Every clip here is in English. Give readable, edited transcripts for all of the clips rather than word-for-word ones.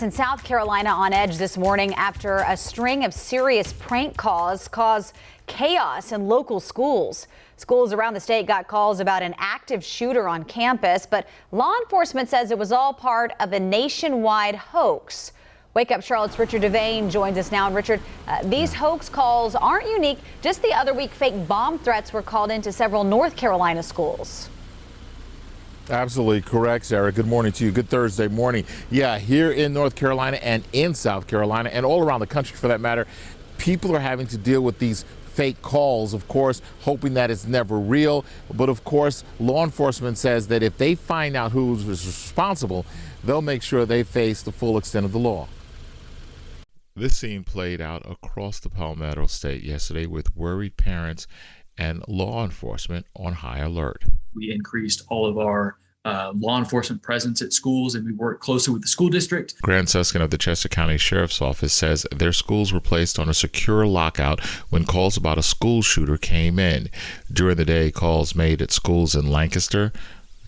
In South Carolina on edge this morning after a string of serious prank calls caused chaos in local schools. Schools around the state got calls about an active shooter on campus, but law enforcement says it was all part of a nationwide hoax. Wake Up Charlotte's Richard Devane joins us now. And Richard, these hoax calls aren't unique. Just the other week, fake bomb threats were called into several North Carolina schools. Absolutely correct, Sarah. Good morning to you. Good Thursday morning. Yeah, here in North Carolina and in South Carolina and all around the country for that matter, people are having to deal with these fake calls, of course, hoping that it's never real. But of course, law enforcement says that if they find out who's responsible, they'll make sure they face the full extent of the law. This scene played out across the Palmetto State yesterday with worried parents and law enforcement on high alert. We increased all of our law enforcement presence at schools, and we worked closely with the school district. Grant Suskin of the Chester County Sheriff's Office says their schools were placed on a secure lockout when calls about a school shooter came in. During the day, calls made at schools in Lancaster,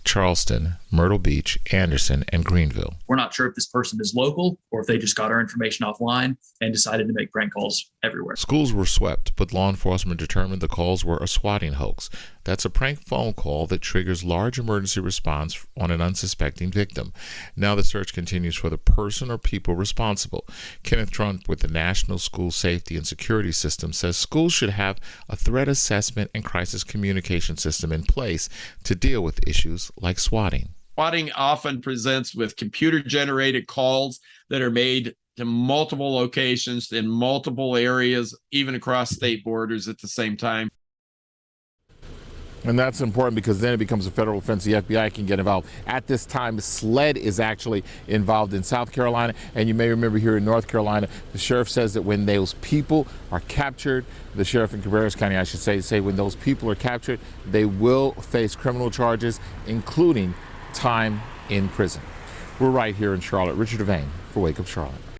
Charleston, Myrtle Beach, Anderson, and Greenville. We're not sure if this person is local or if they just got our information offline and decided to make prank calls everywhere. Schools were swept, but law enforcement determined the calls were a swatting hoax. That's a prank phone call that triggers large emergency response on an unsuspecting victim. Now the search continues for the person or people responsible. Kenneth Trump with the National School Safety and Security System says schools should have a threat assessment and crisis communication system in place to deal with issues like swatting. Swatting often presents with computer-generated calls that are made to multiple locations in multiple areas, even across state borders at the same time. And that's important because then it becomes a federal offense. The FBI can get involved. At this time, SLED is actually involved in South Carolina. And you may remember here in North Carolina, the sheriff says that when those people are captured, the sheriff in Cabarrus County, I should say when those people are captured, they will face criminal charges, including time in prison. We're right here in Charlotte. Richard Devane for Wake Up Charlotte.